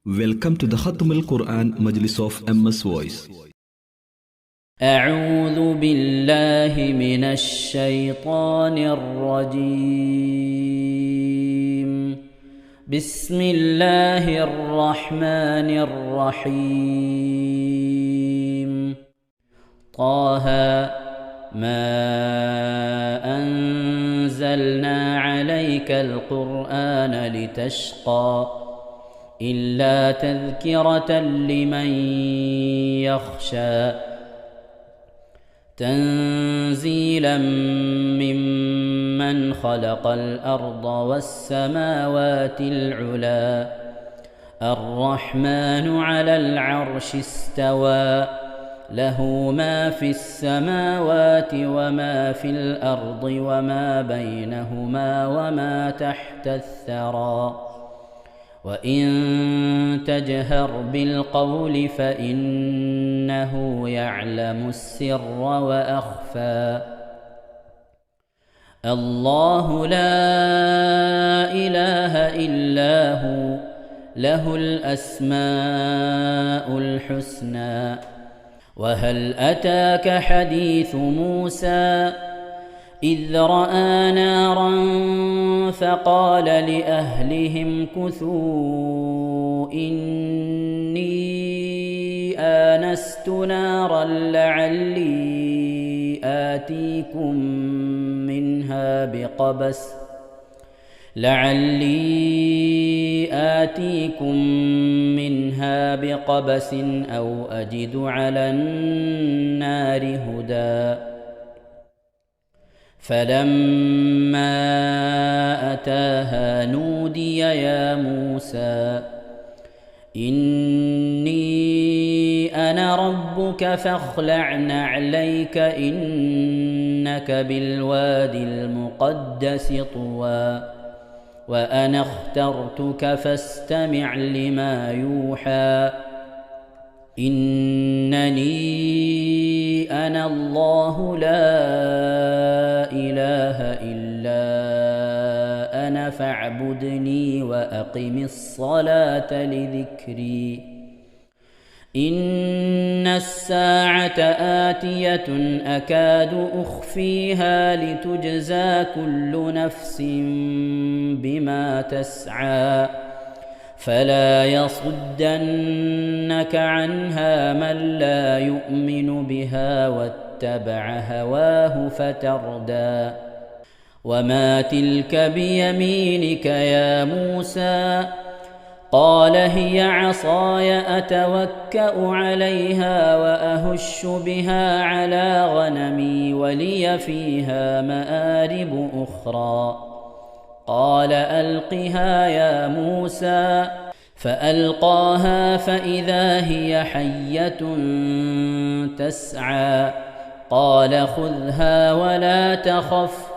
Welcome to the Khatm al-Quran Majlis of MS Voice. أعوذ بالله من الشيطان الرجيم. بسم الله الرحمن الرحيم. طه ما أنزلنا عليك القرآن لتشقى إلا تذكرة لمن يخشى تنزيلا ممن خلق الأرض والسماوات العلى الرحمن على العرش استوى له ما في السماوات وما في الأرض وما بينهما وما تحت الثرى وإن تجهر بالقول فإنه يعلم السر وأخفى الله لا إله إلا هو له الأسماء الحسنى. وهل أتاك حديث موسى إذ رأى نارا فقال لأهلهم كثوا إني آنست نارا لعلي آتيكم منها بقبس أو أجد على النار هدى. فلما أتاها نودي يا موسى إني أنا ربك فاخلع نعليك إنك بالوادي المقدس طوى وأنا اخترتك فاستمع لما يوحى إنني أنا الله لا إله إلا أنا فاعبدني وأقم الصلاة لذكري. إن الساعة آتية أكاد أخفيها لتجزى كل نفس بما تسعى فلا يصدنك عنها من لا يؤمن بها واتبع هواه فتردى. وما تلك بيمينك يا موسى قال هي عصاي أتوكأ عليها وأهش بها على غنمي ولي فيها مآرب أخرى. قال ألقها يا موسى فألقاها فإذا هي حية تسعى. قال خذها ولا تخف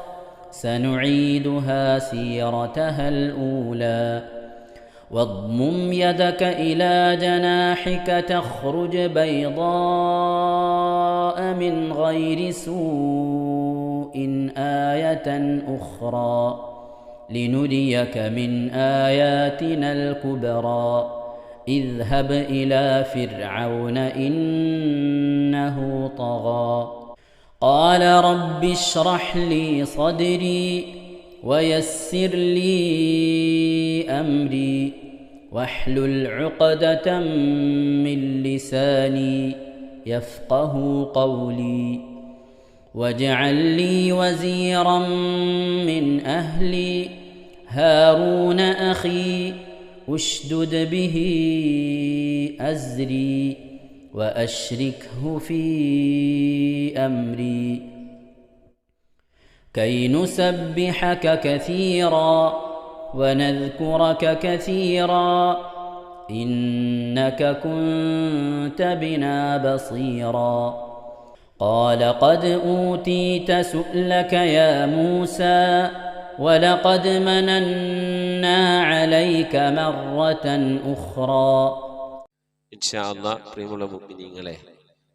سنعيدها سيرتها الأولى واضمم يدك إلى جناحك تخرج بيضاء من غير سوء آية أخرى لنريك من آياتنا الكبرى. اذهب إلى فرعون إنه طغى. قال رب اشرح لي صدري ويسر لي أمري واحلل عقدة من لساني يفقه قولي واجعل لي وزيرا من أهلي هارون أخي اشدد به أزري وأشركه في أمري كي نسبحك كثيرا ونذكرك كثيرا إنك كنت بنا بصيرا. قال قد أوتيت سؤلك يا موسى ولقد مننا عليك مرة أخرى. ഇൻഷാ അല്ലാഹ് പ്രിയമുള്ള മുഅ്മിനീങ്ങളെ,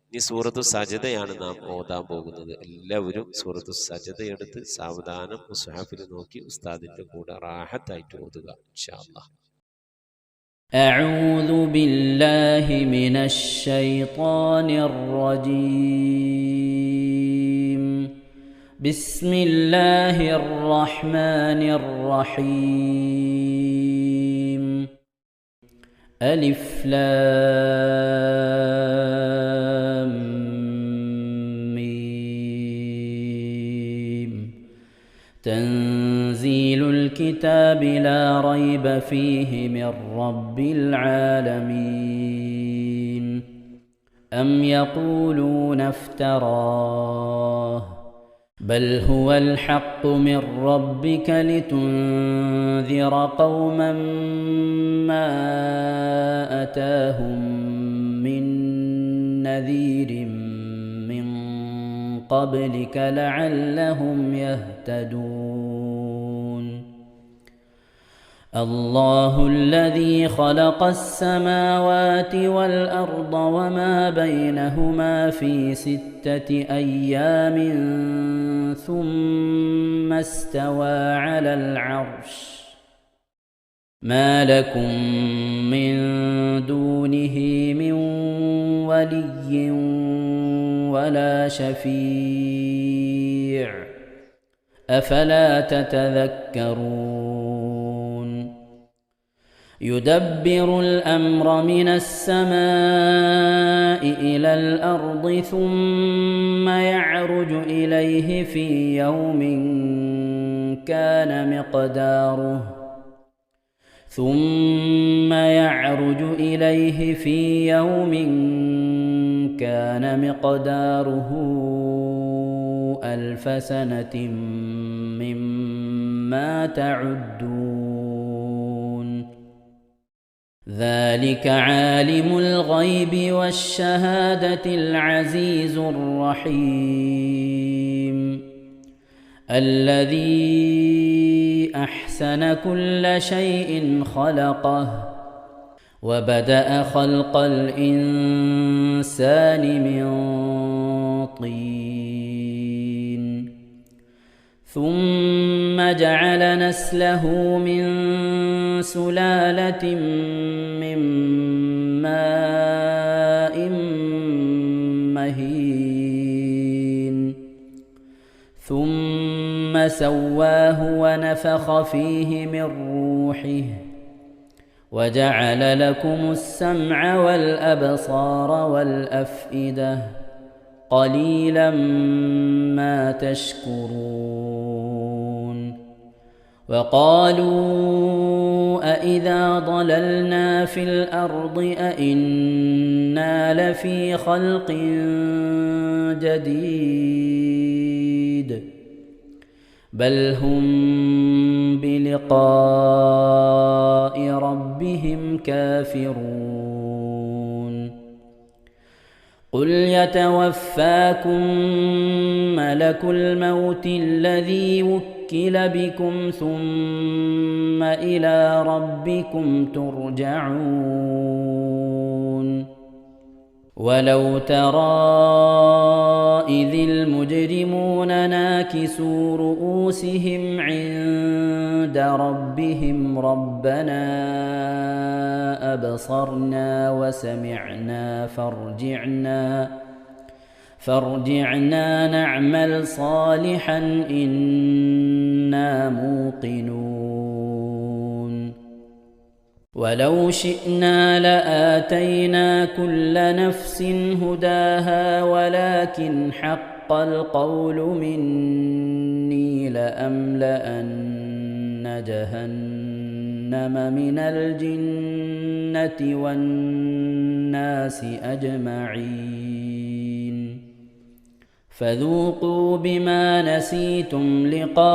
ഇനി സൂറത്തു സജദയാണ് നാം ഓതാൻ പോകുന്നത്. എല്ലാവരും സൂറത്തു സജദ എടുത്ത് സാവധാനം മുസ്ഹഫിൽ നോക്കി ഉസ്താദിന്റെ കൂടെ റാഹത്തായിട്ട് ഓതുക ഇൻഷാ അല്ലാഹ്. أعوذ بالله من الشيطان الرجيم. بسم الله الرحمن الرحيم. ألف لام ميم. تنزيل الكتاب لا ريب فيه من رب العالمين. أم يقولون افتراه بل هو الحق من ربك لتنذر قوما ما أتاهم من نذير من قبلك لعلهم يهتدون. الله الذي خلق السماوات والأرض وما بينهما في 6 أيام ثم استوى على العرش. ما لكم من دونه من ولي ولا شفيع أفلا تتذكرون. يدبر الأمر من السماء إلى الأرض ثم يعرج إليه في يوم كان مقداره 1000 سنة مما تعدون. ذلك عالم الغيب والشهادة العزيز الرحيم. الذي أحسن كل شيء خلقه وبدأ خلق الإنسان من طين ثم جعل نسله من سلالة من ماء مهين ثم سواه ونفخ فيه من روحه وجعل لكم السمع والأبصار والأفئدة قليلا ما تشكرون. وقالوا أإذا ضللنا في الأرض أإنا لفي خلق جديد بل هم بلقاء ربهم كافرون. قل يتوفاكم ملك الموت الذي وكل بكم ثم إلى ربكم ترجعون. ولو ترى إذ المجرمون ناكسوا رؤوسهم عند ربهم ربنا أبصرنا وسمعنا فارجعنا نعمل صالحا إنا موقنون. ولو شئنا لآتينا كل نفس هداها ولكن حق القول مني لأملأن جهنم من الجنة والناس أجمعين. فذوقوا بما نسيتم لقاء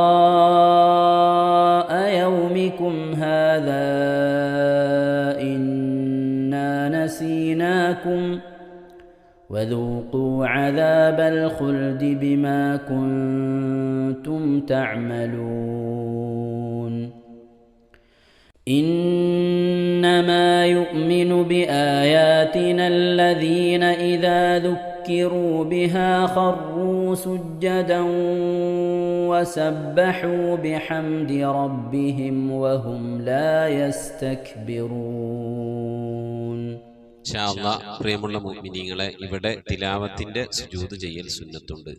يومكم هذا إنا نسيناكم وذوقوا عذاب الخلد بما كنتم تعملون. إنما يؤمن بآياتنا الذين إذا ذكروا بها خروا سجدا وسبحوا بحمد ربهم وهم لا يستكبرون. ഇൻഷാ അല്ലാഹ് പ്രിയമുള്ള മുഅ്മിനീങ്ങളെ, ഇവിടെ തിലാവത്തിന്റെ സുജൂദ് ചെയ്യൽ സുന്നത്തുണ്ട്.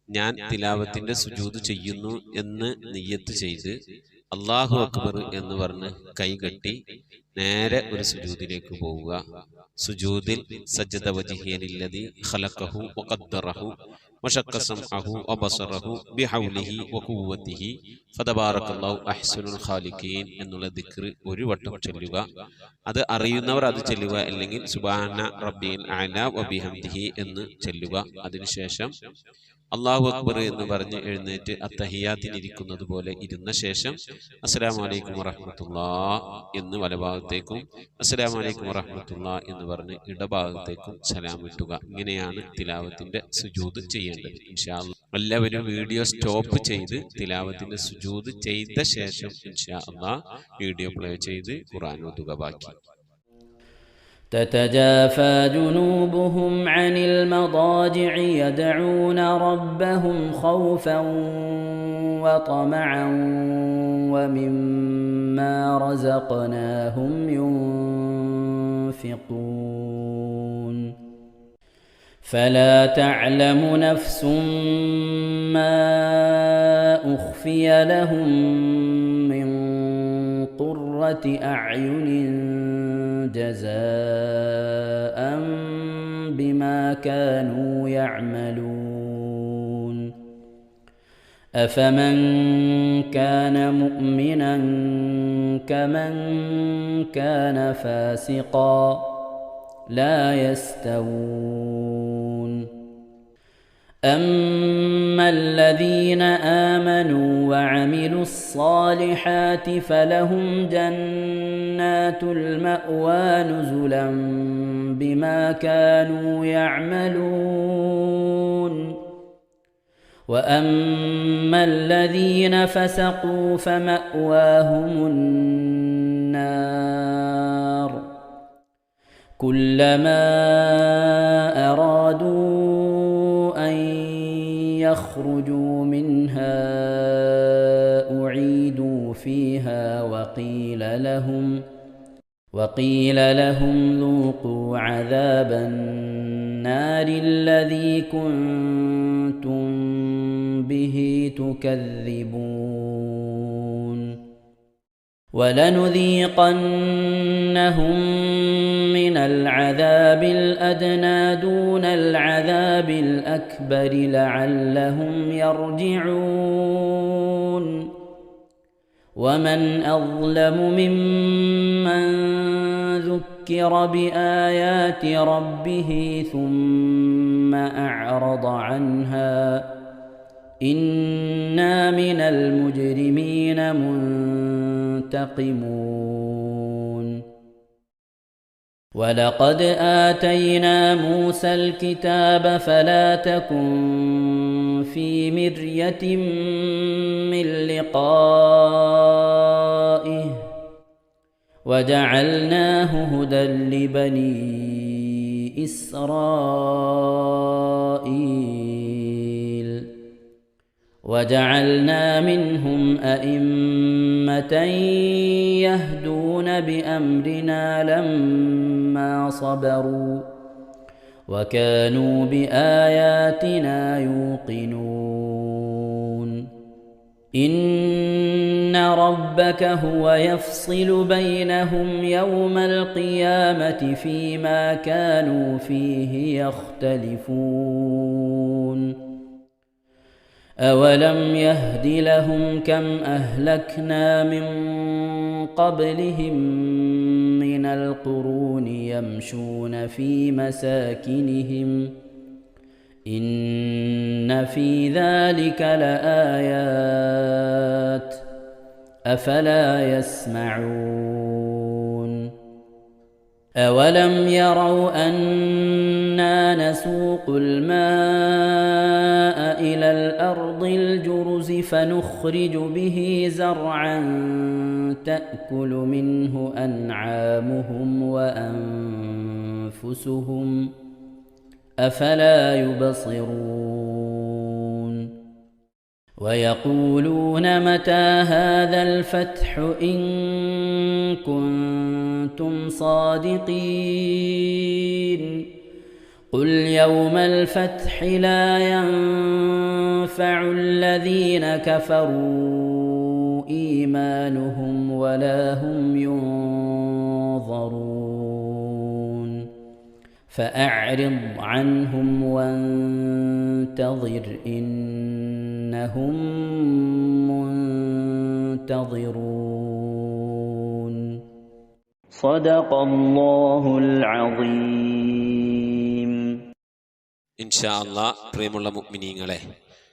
ഞാൻ തിലാവത്തിന്റെ സുജൂദ് ചെയ്യുന്നു എന്ന് നിയ്യത്ത് ചെയ്ത് അല്ലാഹു അക്ബർ എന്ന് പറഞ്ഞ് കൈകെട്ടി നേരെ ഒരു സുജൂദിലേക്ക് പോവുക. സുജൂദിൽ സജ്ജദ വജ്ഹിയലില്ലദി ഖലഖഹു വഖദ്ദറഹു വശഖ്ഖ സമഅഹു വബസറഹു ബിഹൗലിഹി വഖുവ്വതിഹി ഫതബാറകല്ലാഹു അഹ്സനുൽ ഖാലിഖീൻ എന്നുള്ള ദിക്ർ ഒരു വട്ടം ചൊല്ലുക. അത് അറിയുന്നവർ അത് ചൊല്ലുക, അല്ലെങ്കിൽ സുബ്ഹാന റബ്ബിൽ അഅല വബിഹംദിഹി എന്ന് ചൊല്ലുക. അതിനുശേഷം അല്ലാഹു അക്ബർ എന്ന് പറഞ്ഞ് എഴുന്നേറ്റ് അത്തഹിയാത്തിനിരിക്കുന്നത് പോലെ ഇരുന്ന ശേഷം അസ്സലാമു അലൈക്കും വറഹ്മത്തുള്ളാഹ് എന്ന് വലഭാഗത്തേക്കും അസ്സലാമു അലൈക്കും വറഹ്മത്തുള്ളാഹ് എന്ന് പറഞ്ഞ് ഇടഭാഗത്തേക്കും സലാം വിട്ടുക. ഇങ്ങനെയാണ് തിലാവത്തിന്റെ സുജൂദ് ചെയ്യേണ്ടത്. ഇൻഷാ അല്ലാഹ് എല്ലാവരും വീഡിയോ സ്റ്റോപ്പ് ചെയ്ത് തിലാവത്തിന്റെ സുജൂദ് ചെയ്ത ശേഷം ഇൻഷാ അല്ലാഹ് വീഡിയോ പ്ലേ ചെയ്ത് ഖുർആൻ ഓതുക. ബാക്കി تتجافى جنوبهم عن المضاجع يدعون ربهم خوفا وطمعا ومما رزقناهم ينفقون. فلا تعلم نفس ما أخفي لهم من قرة أعين جزاء بما كانوا يعملون. أفمن كان مؤمنا كمن كان فاسقا لا يستوون. أما الذين آمنوا وعملوا الصالحات فلهم جنات المأوى نزلا بما كانوا يعملون. وأما الذين فسقوا فمأواهم النار كلما أرادوا أن يخرجوا منها أعيدوا فيها وقيل لهم ذوقوا عذاب النار الذي كنتم به تكذبون. ولنذيقنهم من العذاب الأدنى دون العذاب الأكبر لعلهم يرجعون. ومن أظلم ممن ذكر بآيات ربه ثم أعرض عنها إنا من المجرمين منتقمون. ولقد آتينا موسى الكتاب فلا تكن في مرية من لقائه وجعلناه هدى لبني إسرائيل وجعلنا منهم أئمة يهدون بأمرنا لما صبروا وكانوا بآياتنا يوقنون. إن ربك هو يفصل بينهم يوم القيامة فيما كانوا فيه يختلفون. أولم يهد لهم كم أهلكنا من قبلهم من القرون يمشون في مساكنهم إن في ذلك لآيات أفلا يسمعون. أولم يروا أنا نسوق الماء إلى الأرض الجرز فنخرج به زرعا تأكل منه أنعامهم وأنفسهم أفلا يبصرون. ويقولون متى هذا الفتح إن كنتم صادقين قل يوم الفتح لا ينفع الذين كفروا إيمانهم ولا هم ينظرون فأعرض عنهم وانتظر إنهم منتظرون صدق الله العظيم. ഇൻഷാ അല്ലാഹ് പ്രിയമുള്ള മുഅ്മിനീങ്ങളെ,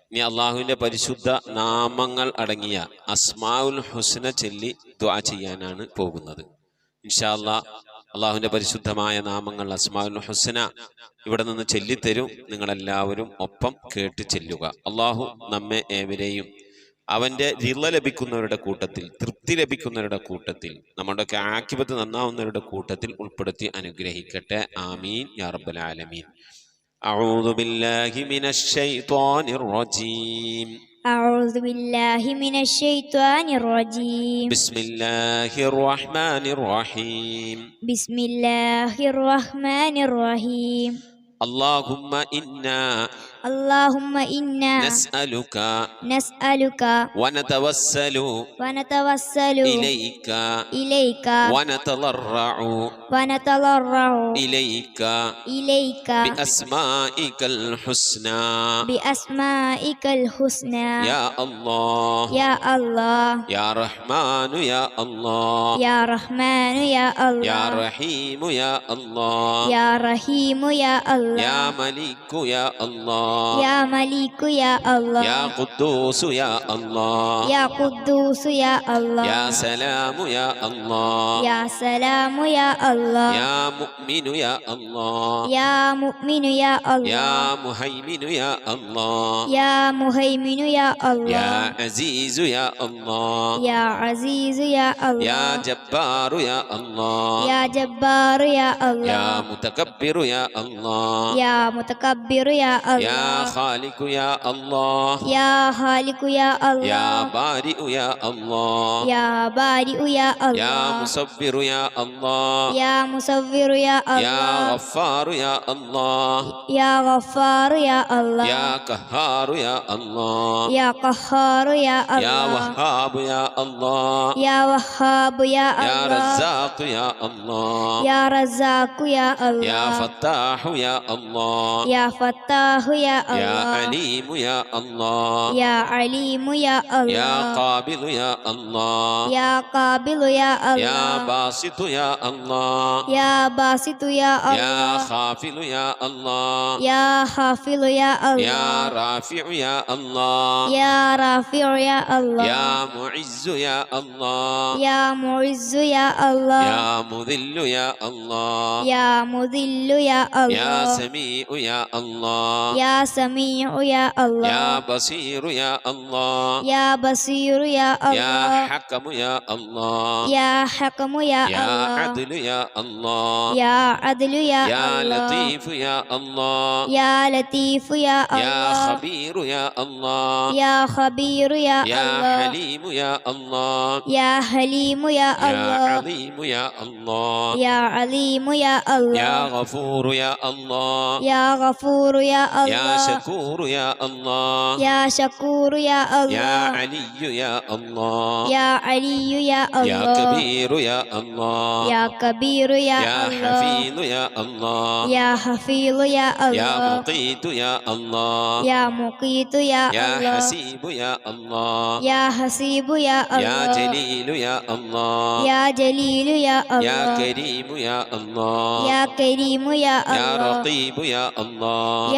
ഇനി അള്ളാഹുവിൻ്റെ പരിശുദ്ധ നാമങ്ങൾ അടങ്ങിയ അസ്മാഉൽ ഹുസ്ന ചൊല്ലി ദുആ ചെയ്യാനാണ് പോകുന്നത്. ഇൻഷാ അല്ലാഹ് അള്ളാഹുവിൻ്റെ പരിശുദ്ധമായ നാമങ്ങൾ അസ്മാഉൽ ഹുസ്ന ഇവിടെ നിന്ന് ചൊല്ലിത്തരും. നിങ്ങളെല്ലാവരും ഒപ്പം കേട്ട് ചെല്ലുക. അള്ളാഹു നമ്മെ ഏവരെയും അവൻ്റെ റിള ലഭിക്കുന്നവരുടെ കൂട്ടത്തിൽ, തൃപ്തി ലഭിക്കുന്നവരുടെ കൂട്ടത്തിൽ, നമ്മുടെയൊക്കെ ആഖിബത്ത് നന്നാവുന്നവരുടെ കൂട്ടത്തിൽ ഉൾപ്പെടുത്തി അനുഗ്രഹിക്കട്ടെ. ആമീൻ യാ റബ്ബൽ ആലമീൻ. أعوذ بالله من الشيطان الرجيم. أعوذ بالله من الشيطان الرجيم. بسم الله الرحمن الرحيم. بسم الله الرحمن الرحيم. اللهم إنا نسألك ونتوسل إليك ونتضرع إليك بأسمائك الحسنى يا الله يا رحمن يا الله يا رحيم يا الله يا ملك يا الله يا الله يا قدوس يا الله يا سلام يا الله يا مؤمن يا الله يا مهيمن يا الله يا عزيز يا الله يا جبار يا الله يا متكبر يا الله يا خالق يا الله يا بارئ يا الله يا مصور يا الله يا غفار يا الله يا قهار يا الله يا وهاب يا الله يا رزاق يا الله يا فتاح يا الله يا عليم يا الله يا قابل يا الله يا باسط يا الله يا خافل يا الله يا رافع يا الله يا معز يا الله يا مذل يا الله يا سميع يا الله يا بصير يا الله يا حكم يا الله يا عدل يا الله يا لطيف يا الله يا خبير يا الله يا حليم يا الله يا عظيم يا الله يا غفور يا الله يا شكور يا الله يا علي يا الله يا كبير يا الله يا حفيظ يا الله يا مقيت يا الله يا حسيب يا الله يا جليل يا الله يا كريم يا الله يا رقيب يا الله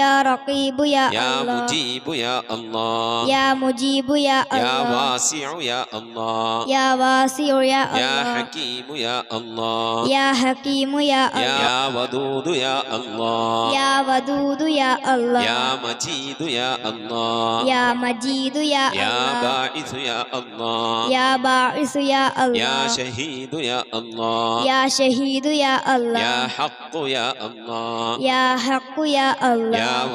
يا مجيب يا الله يا واسع يا الله يا حكيم يا الله يا ودود يا الله يا مجيد يا الله يا باعث يا الله يا شهيد يا الله يا حق يا الله يا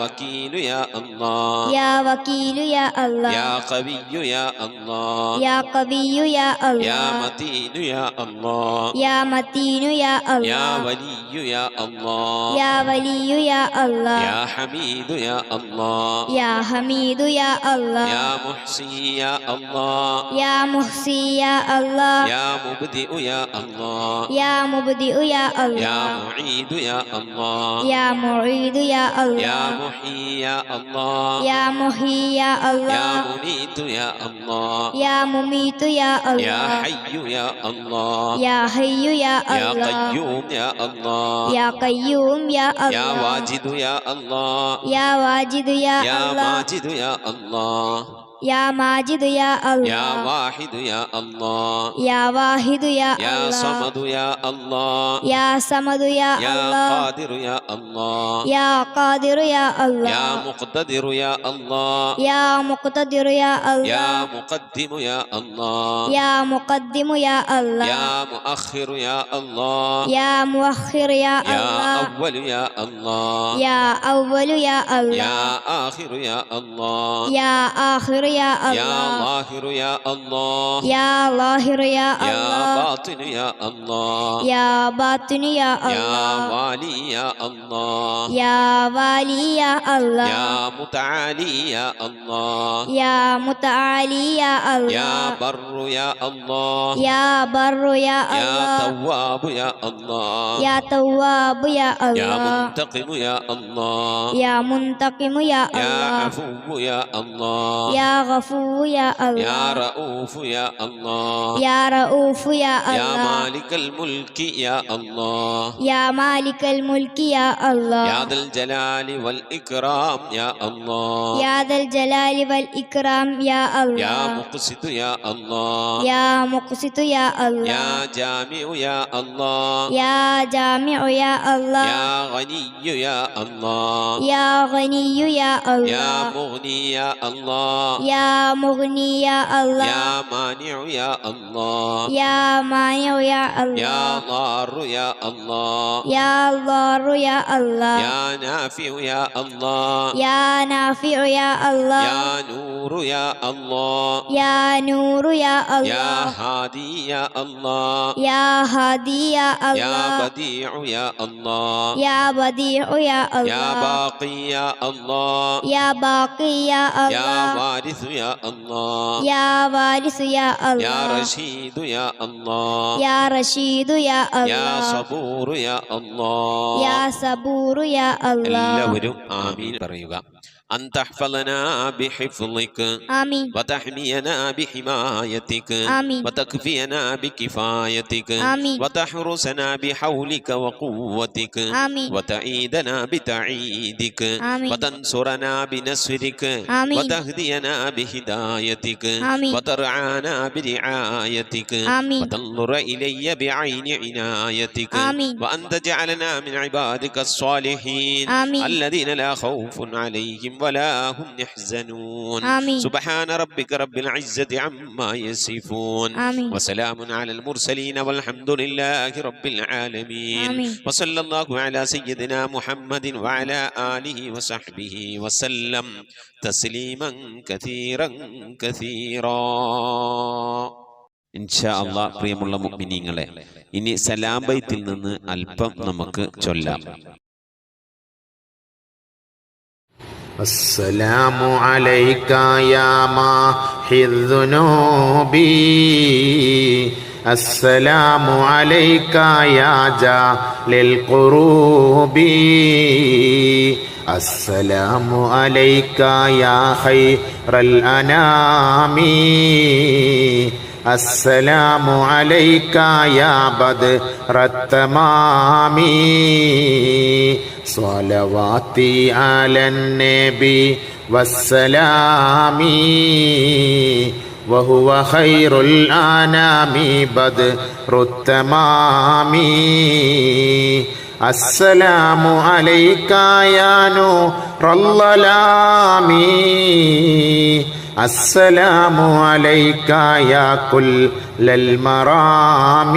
وكيل وكيل يا الله يا وكيل يا الله يا قوي يا الله يا قوي يا الله يا متين يا الله يا متين يا الله يا ولي يا الله يا ولي يا الله يا حميد يا الله يا حميد يا الله يا محصي يا الله يا محصي يا الله يا مبدئ يا الله يا مبدئ يا الله يا معيد يا الله يا معيد يا الله يا محيي يا الله يا محيي يا يا الله مميت يا الله يا مميت يا الله يا حي يا الله يا حي يا يا الله قيوم يا الله يا قيوم يا الله يا واجد يا الله يا واجد يا يا الله ماجد يا الله يا ماجد يا الله يا واحد يا الله يا واحد يا يا الله صمد يا الله يا صمد يا يا الله قادر يا الله يا قادر يا الله يا مقتدر يا الله يا مقتدر يا الله يا مقدم يا الله يا مقدم يا الله يا مؤخر يا الله يا مؤخر يا يا الله أول يا الله يا أول يا الله يا آخر يا الله يا آخر يا يا الله ظاهر يا الله يا ظاهر يا يا الله باطن يا الله يا باطن يا يا الله والي يا الله يا والي يا الله يا متعالي يا الله يا متعالي يا الله يا بر يا الله يا بر يا يا الله تواب يا الله يا تواب يا يا الله منتقم يا الله يا منتقم يا يا الله عفو يا الله يا غفور يا يا الله رؤوف يا الله يا رؤوف يا يا الله مالك الملك يا الله يا مالك الملك يا الله يا ذا الجلال والإكرام يا الله يا ذا الجلال والإكرام يا يا الله مقسط يا الله يا مقسط يا الله يا جامع يا الله يا جامع يا الله يا غني يا الله يا غني يا يا الله مغني يا الله يا مغني يا الله يا مانع يا الله يا مانع يا يا الله ضار يا الله يا ضار يا الله يا نافع يا الله يا نافع يا الله يا نور يا الله يا نور يا يا الله هادي يا الله يا هادي يا يا الله بديع يا الله يا بديع يا يا الله باقي يا الله يا باقي يا يا الله وارث يا الله يا وارث يا يا الله رشيد يا الله يا رشيد يا يا الله صبور يا الله يا صبور يا الله എല്ലാവരും ആമീൻ പറയുക. أن تحفظنا بحفظك آمين وتحمينا بحمايتك آمين وتكفينا بكفايتك آمين وتحرسنا بحولك وقوتك آمين وتعيدنا بتعيدك آمين وتنصرنا بنصرك آمين وتهدينا بهدايتك آمين وترعانا برعايتك آمين وتنظر إلي بعين عنايتك آمين وأن تجعلنا من عبادك الصالحين آمين الذين لا خوف عليهم ولا هم يحزنون آمين سبحان ربك رب العزة عما يصفون آمين وسلام على المرسلين والحمد لله رب العالمين آمين وصلى الله على سيدنا محمد وعلى آله وصحبه وسلم تسليما كثيرا كثيرا ഇൻഷാ അല്ലാഹ്. പ്രിയമുള്ള മുഅ്മിനീങ്ങളെ, ഇനി സലാം ബൈത്തിൽ നിന്ന് അല്പം നമുക്ക് ചൊല്ലാം. السلام عليك يا ماحي الذنوب السلام عليك يا جالل القروب السلام عليك يا خير الأنام السلام عليك يا بدر التمام صلواتي على النبي والسلام وهو خير الأنام بدر التمام السلام عليك يا نور الظلام السلام عليك يا كل المرام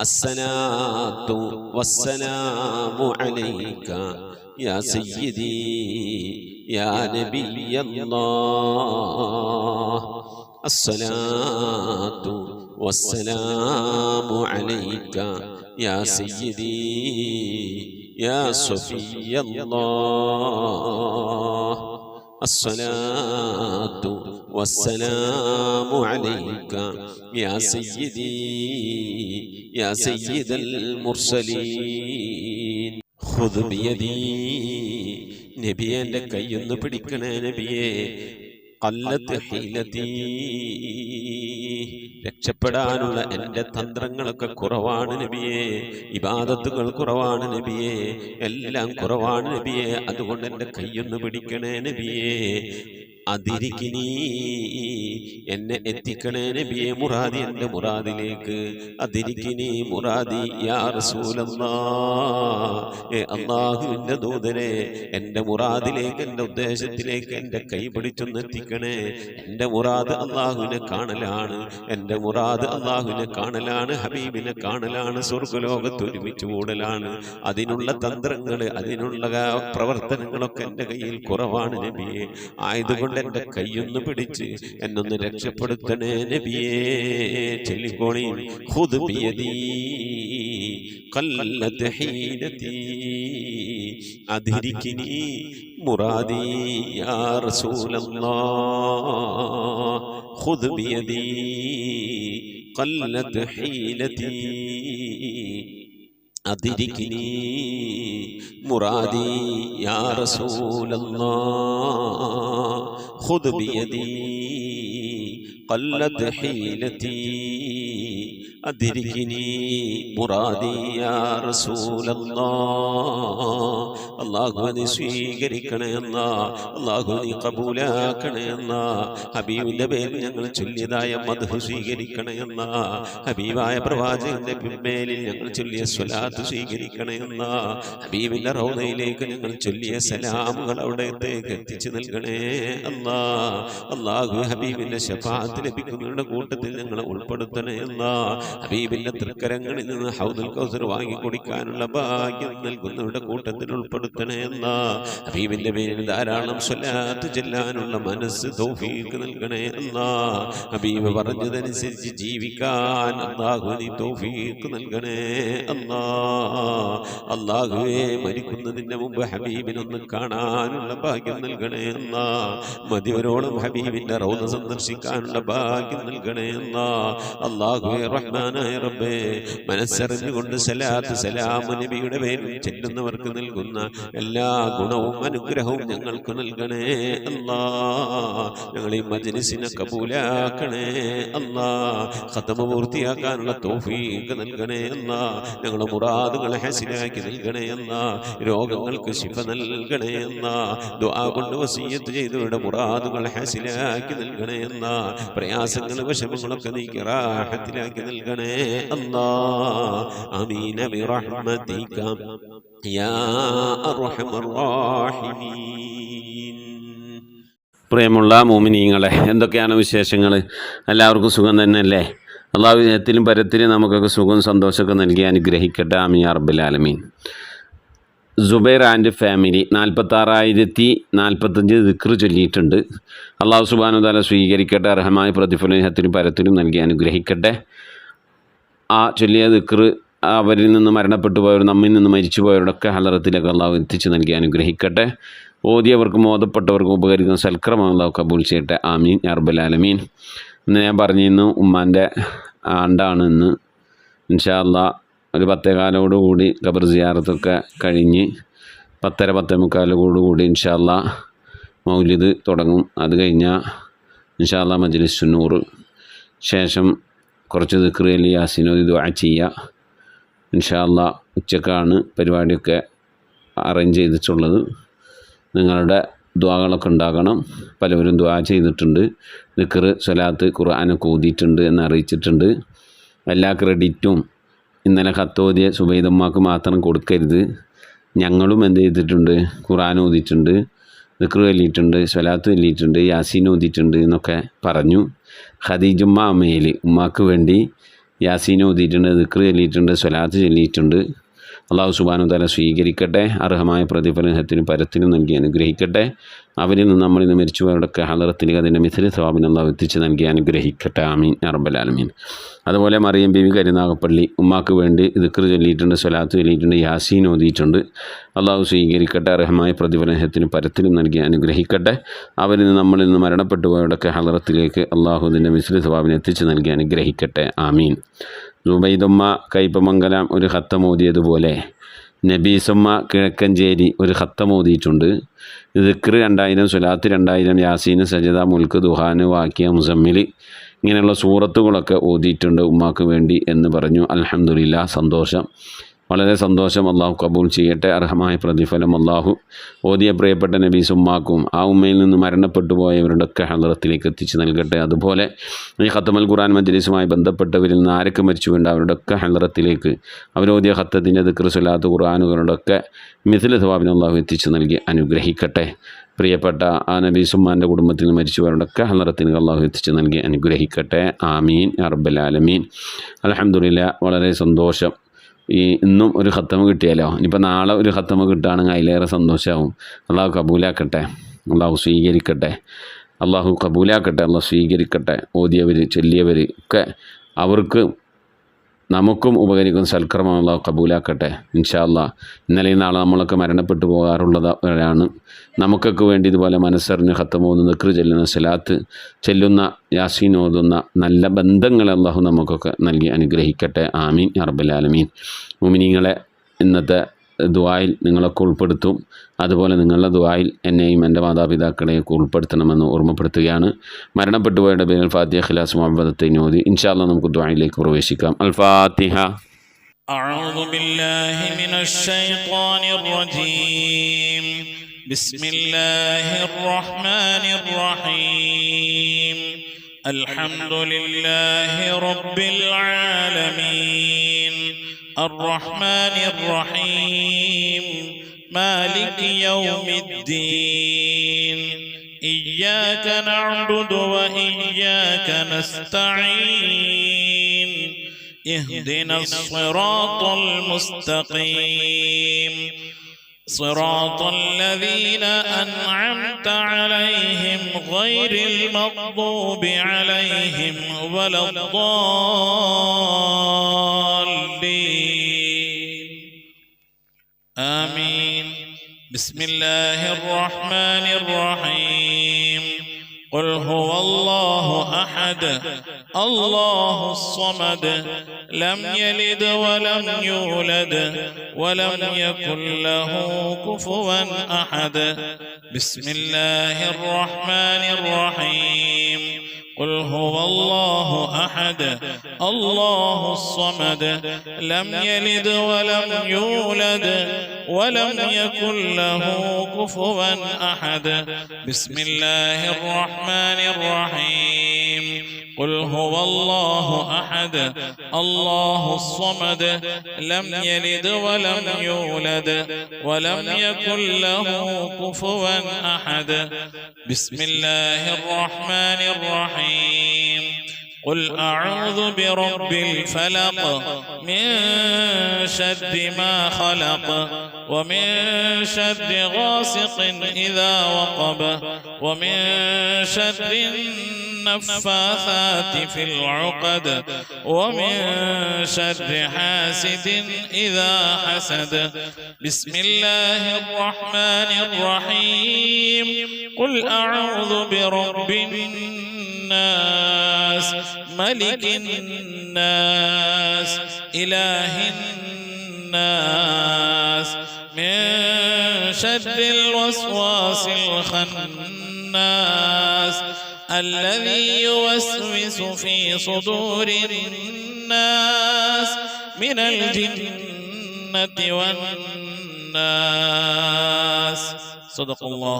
അസ്സലാത്തു വസ്സലാമു അലൈക യാ സയ്യിദി യാ നബിയല്ലാഹ്. അസ്സലാത്തു വസ്സലാമു അലൈക യാ സയ്യിദി യാ സഫിയല്ലാഹ്. അസ്സലാത്തു വസ്സലാമു അലൈക യാ സയ്യിദി യാ സയ്യിദൽ മുർസലീൻ. ഖുദ് ബിയദി, നബിയെ എൻ്റെ കൈയൊന്ന് പിടിക്കണേ നബിയെ. ഖല്ലത്ത് ഹീലതി, രക്ഷപ്പെടാനുള്ള എൻ്റെ തന്ത്രങ്ങളൊക്കെ കുറവാണ് നബിയെ. ഇബാദത്തുകൾ കുറവാണ് നബിയെ, എല്ലാം കുറവാണ് നബിയെ. അതുകൊണ്ട് എൻ്റെ കൈയൊന്ന് പിടിക്കണേ നബിയെ. അതിരിക്കിനി, എന്നെ എത്തിക്കണേ നബിയെ മുറാദി, എൻ്റെ മുറാദിലേക്ക്. അതിരിക്കിനി മുറാദി യാ റസൂലല്ലാഹ്. അല്ലാഹുവിൻ്റെ ദൂതനെ, എൻ്റെ മുറാദിലേക്ക്, എൻ്റെ ഉദ്ദേശത്തിലേക്ക് എൻ്റെ കൈ പിടിച്ചൊന്ന് എത്തിക്കണേ. എൻ്റെ മുറാദ് അല്ലാഹുവിനെ കാണലാണ്, എൻ്റെ മുറാദ് അല്ലാഹുവിനെ കാണലാണ്, ഹബീബിനെ കാണലാണ്, സ്വർഗ്ഗലോകത്ത് ഒരുമിച്ച് കൂടലാണ്. അതിനുള്ള തന്ത്രങ്ങൾ, അതിനുള്ള പ്രവർത്തനങ്ങളൊക്കെ എൻ്റെ കയ്യിൽ കുറവാണ് നബിയെ. ആയതുകൊണ്ട് എൻ്റെ കൈയൊന്ന് പിടിച്ച് എന്നൊന്ന് രക്ഷപ്പെടുത്തണേ നബിയേ. ചൊല്ലിക്കോണി. ഖുദ് ബിയദി ഖല്ലത്ത് ഹീലതി അദ്രികിനി മുറാദി യാ റസൂലല്ലാഹ്. ഖുദ് ബിയദി ഖല്ലത്ത് ഹീലതി അദ്രികിനി മുറാദി യാ റസൂലല്ലാഹ്. ഖുദ് ബിയദി ഖല്ലത്ത് ഹീലതി അദ്രികിനി മുറാദി യാ റസൂലല്ലാഹ്. അല്ലാഹു നീ സ്വീകരിക്കണേ അല്ലാഹ്, അല്ലാഹു നീ ഖബൂലാക്കണേ അല്ലാഹ്. ഹബീബിന്റെ പേരിൽ ഞങ്ങൾ ചൊല്ലിയതായ മദ്ഹ് സ്വീകരിക്കണേ അല്ലാഹ്. ഹബീബായ പ്രവാചകന്റെ മേലിൽ ഞങ്ങൾ ചൊല്ലിയ സ്വലാത്ത് സ്വീകരിക്കണേ അല്ലാഹ്. ഹബീബിന്റെ റൗദയിലേക്ക് ഞങ്ങൾ ചൊല്ലിയ സലാമുകൾ അവിടത്തേക്ക് എത്തിച്ചു നൽകണേ അല്ലാഹ്. അല്ലാഹു ഹബീബിന്റെ ശഫാഅത്ത് ലഭിക്കുന്നവരുടെ കൂട്ടത്തിൽ ഞങ്ങളെ ഉൾപ്പെടുത്തണേ അല്ലാഹ്. ഹബീബിന്റെ തൃക്കരങ്ങളിൽ നിന്ന് ഹൗദുൽ കൗസർ വാങ്ങി കുടിക്കാനുള്ള ഭാഗ്യം നൽകുന്നവരുടെ കൂട്ടത്തിൽ ഉൾപ്പെടുത്തണേ അല്ലാഹ്. ഹബീബിന്റെ പേരിൽ ധാരാളം സ്വലാത്ത് ചെല്ലാനുള്ള മനസ്സ് തൗഫീഖ് നൽകണേ അല്ലാഹ്. ഹബീബ് പറഞ്ഞതനുസരിച്ച് ജീവിക്കാൻ അല്ലാഹു നീ തൗഫീഖ് നൽകണേ അല്ലാഹ്. അല്ലാഹുവേ, മരിക്കുന്നതിന്റെ മുമ്പ് ഹബീബിനൊന്ന് കാണാനുള്ള ഭാഗ്യം നൽകണേ അല്ലാഹ്. മതിവരോളം ഹബീബിന്റെ റൗദ സന്ദർശിക്കാനുള്ള ഭാഗ്യം നൽകണേ അല്ലാഹ്. അല്ലാഹുവേ റഹ്മാനായ റബ്ബേ, മനസ്സറിഞ്ഞുകൊണ്ട് സലാത്ത് സലാം നബിയുടെ പേരിൽ ചെല്ലുന്നവർക്ക് നൽകുന്ന എല്ലാ ഗുണവും അനുഗ്രഹവും ഞങ്ങൾക്ക് നൽകണേ അല്ലാഹ്. ഞങ്ങൾ ഈ മജ്ലിസിനെ കബൂലാക്കണേ അല്ലാഹ്. ഖത്മ പൂർത്തിയാക്കാനുള്ള തൗഫീഖ് നൽകണേ അല്ലാഹ്. ഞങ്ങളുടെ മുറാദുകളെ ഹസിലാക്കി നൽകണേ അല്ലാഹ്. രോഗങ്ങൾക്ക് ശിഫ നൽകണേ അല്ലാഹ്. ദുആ കൊണ്ട് വസിയ്യത്ത് ചെയ്തവരുടെ മുറാദുകൾ ഹസിലാക്കി നൽകണേ അല്ലാഹ്. പ്രയാസങ്ങൾ വിഷമങ്ങളൊക്കെ നീക്കി റാഹത്തിലാക്കി നൽകണേ അല്ലാഹ്. ആമീൻ ബിറഹ്മതിക യാ അർഹമർ റഹീമീൻ. പ്രിയമുള്ള മോമിനീങ്ങളെ, എന്തൊക്കെയാണ് വിശേഷങ്ങൾ? എല്ലാവർക്കും സുഖം തന്നെയല്ലേ? അള്ളാഹു വിജയത്തിലും പരത്തിലും നമുക്കൊക്കെ സുഖവും സന്തോഷമൊക്കെ നൽകി അനുഗ്രഹിക്കട്ടെ. ആമീൻ യാ റബ്ബൽ ആലമീൻ. സുബൈർ ആൻഡ് ഫാമിലി 46,045 ദിക്ർ ചൊല്ലിയിട്ടുണ്ട്. അള്ളാഹു സുബ്ഹാനഹു വ തആല സ്വീകരിക്കട്ടെ, അർഹമായ പ്രതിഫലത്തിനും പരത്തിനും നൽകി അനുഗ്രഹിക്കട്ടെ. ആ ചൊല്ലിയ ദിക്ർ അവരിൽ നിന്ന് മരണപ്പെട്ടു പോയവർ, നമ്മിൽ നിന്ന് മരിച്ചു പോയവരുടെയൊക്കെ ഹലറത്തിലേക്ക് അള്ളാഹു എത്തിച്ച് നൽകി അനുഗ്രഹിക്കട്ടെ. ഓതിയവർക്കും ഓതപ്പെട്ടവർക്കും ഉപകരിക്കുന്ന സൽക്രമം അള്ളാഹു കബൂൽ ചെയ്യട്ടെ. ആമീൻ യാ റബ്ബൽ ആലമീൻ. ഇന്ന് ഞാൻ പറഞ്ഞിരുന്നു ഉമ്മാൻ്റെ ആണ്ടാണ് ഇന്ന്. ഇൻഷാ അല്ലാഹ് ഒരു 10:15 ഖബർ സിയാറത്തൊക്കെ കഴിഞ്ഞ് 10:45 ഇൻഷാ അല്ലാഹ് മൗലിദ് തുടങ്ങും. അത് കഴിഞ്ഞാൽ ഇൻഷാ അല്ലാഹ് മജ്ലിസ് നൂർ, ശേഷം കുറച്ച് ദിക്ർ ചൊല്ലി യാസീനോദി ദുആ ചെയ്യുക. ഇൻഷാ അല്ലാഹ് ഉച്ചക്കാണ് പരിപാടിയൊക്കെ അറേഞ്ച് ചെയ്തിട്ടുള്ളത്. നിങ്ങളുടെ ദുആകളൊക്കെ ഉണ്ടാകണം. പലവരും ദുആ ചെയ്തിട്ടുണ്ട്. ദിക്ർ സ്വലാത്ത് ഖുർആനൊക്കെ ഓതിയിട്ടുണ്ട് എന്ന് അറിയിച്ചിട്ടുണ്ട്. എല്ലാ ക്രെഡിറ്റും ഇന്നലെ ഖത്തോദിയ സുബൈദമ്മാക്ക് മാത്രം കൊടുക്കരുത്. ഞങ്ങളും എന്ത് ചെയ്തിട്ടുണ്ട്? ഖുർആൻ ഓതിയിട്ടുണ്ട്, ദിക്ർ ചൊല്ലിയിട്ടുണ്ട്, സ്വലാത്ത് ചൊല്ലിയിട്ടുണ്ട്, യാസീൻ ഓതിയിട്ടുണ്ട് എന്നൊക്കെ പറഞ്ഞു. ഖദീജുമ്മ അമ്മയിൽ ഉമ്മാക്ക് വേണ്ടി യാസീൻ ഓതിയിട്ടുണ്ട്, ദിക്ർ ചൊല്ലിയിട്ടുണ്ട്, സ്വലാത്ത് ചൊല്ലിയിട്ടുണ്ട്. അള്ളാഹു സുബ്ഹാനഹു വ തആല സ്വീകരിക്കട്ടെ, അർഹമായ പ്രതിഫലത്തിനും പരത്തിനും നൽകി അനുഗ്രഹിക്കട്ടെ. അവരിൽ നിന്ന് നമ്മളിൽ നിന്ന് മരിച്ചുപോയവരുടെയൊക്കെ ഹളറത്തിലേക്ക് അതിൻ്റെ മിഥില സവാബിന് അള്ളാഹു എത്തിച്ച് നൽകി അനുഗ്രഹിക്കട്ടെ. ആമീൻ യാ റബ്ബൽ ആലമീൻ. അതുപോലെ മറിയം ബീവി കരുനാഗപ്പള്ളി ഉമ്മാക്ക് വേണ്ടി ദിക്ർ ചൊല്ലിയിട്ടുണ്ട്, സ്വലാത്ത് ചൊല്ലിയിട്ടുണ്ട്, യാസീൻ ഓതിയിട്ടുണ്ട്. അള്ളാഹു സ്വീകരിക്കട്ടെ, അർഹമായ പ്രതിഫലത്തിനും പരത്തിനും നൽകി അനുഗ്രഹിക്കട്ടെ. അവരിൽ നിന്ന് നമ്മളിൽ നിന്ന് മരണപ്പെട്ടു പോയവരുടെയൊക്കെ ഹളറത്തിലേക്ക് അള്ളാഹു അതിൻ്റെ മിഥില സവാബിന് എത്തിച്ച് നൽകി അനുഗ്രഹിക്കട്ടെ. ആമീൻ. സുബൈദുമ്മ കൈപ്പമംഗലം ഒരു ഖത്തം ഓതിയതുപോലെ നബീസുമ്മ കിഴക്കഞ്ചേരി ഒരു ഖത്തം ഓതിയിട്ടുണ്ട്. ദിക്ർ 2000, സ്വലാത്ത് 2000, യാസീൻ, സജദ, മുൽക്ക്, ദുഹാന്, വാക്കിയ, മുസമ്മിൽ ഇങ്ങനെയുള്ള സൂറത്തുകളൊക്കെ ഓതിയിട്ടുണ്ട് ഉമ്മാക്ക് വേണ്ടി എന്ന് പറഞ്ഞു. അൽഹംദുലില്ലാ, സന്തോഷം, വളരെ സന്തോഷം. അള്ളാഹു കബൂൽ ചെയ്യട്ടെ, അർഹമായ പ്രതിഫലം അള്ളാഹു ഓതിയ പ്രിയപ്പെട്ട നബീസ് ഉമ്മാക്കും ആ ഉമ്മയിൽ നിന്ന് മരണപ്പെട്ടു പോയവരുടെയൊക്കെ ഹളറത്തിലേക്ക് എത്തിച്ച് നൽകട്ടെ. അതുപോലെ ഈ ഖത്തമുൽ ഖുർആൻ മജ്ലിസുമായി ബന്ധപ്പെട്ടവരിൽ നിന്ന് ആരൊക്കെ മരിച്ചുകൊണ്ട് അവരുടെയൊക്കെ ഹളറത്തിലേക്ക് അവരോതിയ ഖത്തത്തിൻ്റെ ദിക്ർ, സ്വലാത്ത്, ഖുർആനുകളുടെയൊക്കെ മിഥില സവാബിന് അള്ളാഹു എത്തിച്ച് നൽകി അനുഗ്രഹിക്കട്ടെ. പ്രിയപ്പെട്ട ആ നബീസുമ്മാൻ്റെ കുടുംബത്തിൽ നിന്ന് മരിച്ചവരുടെയൊക്കെ ഹളറത്തിന് അള്ളാഹു എത്തിച്ച് നൽകി അനുഗ്രഹിക്കട്ടെ. ആമീൻ യാ റബ്ബൽ ആലമീൻ. അൽഹംദുലില്ലാ, വളരെ സന്തോഷം. ഇന്നും ഒരു ഖത്തമ കിട്ടിയാലോ, ഇനിയിപ്പോൾ നാളെ ഒരു ഖത്തമ കിട്ടുകയാണെങ്കിൽ അതിലേറെ സന്തോഷമാവും. അള്ളാഹു കബൂലാക്കട്ടെ, അള്ളാഹു സ്വീകരിക്കട്ടെ, അള്ളാഹു കബൂലാക്കട്ടെ, അള്ളാഹു സ്വീകരിക്കട്ടെ. ഓതിയവർ ചൊല്ലിയവർ ഒക്കെ അവർക്ക് നമുക്കും ഉപകരിക്കുന്ന സൽക്കർമ്മം അള്ളാഹു കബൂലാക്കട്ടെ. ഇൻഷാ അല്ലാഹ്. ഇന്നലെയും നാളെ നമ്മളൊക്കെ മരണപ്പെട്ടു പോകാറുള്ളവരാണ്. നമുക്കൊക്കെ വേണ്ടി ഇതുപോലെ മനസ്സറിഞ്ഞ് ഖത്തം ഓതുന്ന, ദിക്ർ ചൊല്ലുന്ന, സ്വലാത്ത് ചെല്ലുന്ന, യാസീൻ ഓതുന്ന നല്ല ബന്ധങ്ങളെ അള്ളാഹു നമുക്കൊക്കെ നൽകി അനുഗ്രഹിക്കട്ടെ. ആമീൻ യാ റബ്ബൽ ആലമീൻ. മുഅ്മിനീങ്ങളെ ഇന്നത്തെ ദുആയിൽ നിങ്ങളൊക്കെ ഉൾപ്പെടുത്തും. അതുപോലെ നിങ്ങളുടെ ദുആയിൽ എന്നെയും എൻ്റെ മാതാപിതാക്കളെയൊക്കെ ഉൾപ്പെടുത്തണമെന്ന് ഓർമ്മപ്പെടുത്തുകയാണ്. മരണപ്പെട്ടു പോയവരുടെ പേരിൽ ഫാത്തിഹ, ഖിലാസ്, മുഅവ്വദത്തൈൻ ഓതി ഇൻഷാ അല്ലാഹ് നമുക്ക് ദുആയിലേക്ക് പ്രവേശിക്കാം. അൽ ഫാത്തിഹ. അഊദു ബില്ലാഹി മിനശ് ശൈത്വാനിർ റജീം. ബിസ്മില്ലാഹിർ റഹ്മാനിർ റഹീം. അൽഹംദുലില്ലാഹി റബ്ബിൽ ആലമീൻ. الرحمن الرحيم مالك يوم الدين إياك نعبد وإياك نستعين اهدنا الصراط المستقيم صراط الذين أنعمت عليهم غير المغضوب عليهم ولا الضالين آمين. بسم الله الرحمن الرحيم. قل هو الله أحد الله الصمد لم يلد ولم يولد ولم يكن له كفوا أحد. بسم الله الرحمن الرحيم. قل هو الله أحد الله الصمد لم يلد ولم يولد ولم يكن له كفوا أحد. بسم الله الرحمن الرحيم. قل هو الله أحد الله الصمد لم يلد ولم يولد ولم يكن له كفوا أحد. بسم الله الرحمن الرحيم. قل أعوذ برب الفلق من شر ما خلق ومن شر غاسق إذا وقب ومن شر النفاثات في العقد ومن شر حاسد إذا حسد. بسم الله الرحمن الرحيم. قل أعوذ برب الناس ملك الناس إله الناس من شر الوسواس الخناس الذي يوسوس في صدور الناس من الجنة والناس. صدق الله.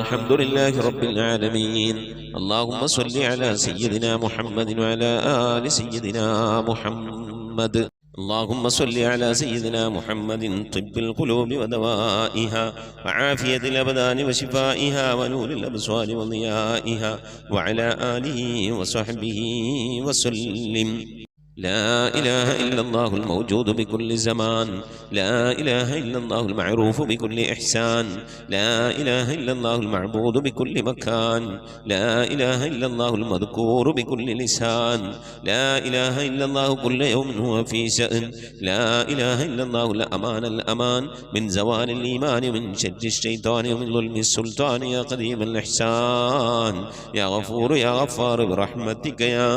الحمد لله رب العالمين. اللهم صل على سيدنا محمد وعلى آل سيدنا محمد. اللهم صل على سيدنا محمد طب القلوب ودوائها وعافية الأبدان وشفائها ونور الأبصار وضيائها وعلى آله وصحبه وسلم. لا إله إلا الله الموجود بكل زمان، لا إله إلا الله المعروف بكل إحسان، لا إله إلا الله المعبود بكل مكان، لا إله إلا الله المذكور بكل لسان، لا إله إلا الله كل يوم هو في شأن، لا إله إلا الله الأمان الأمان من زوال الإيمان من شر الشيطان ومن ظلم السلطان يا قديم الإحسان يا غفور يا غفار برحمتك يا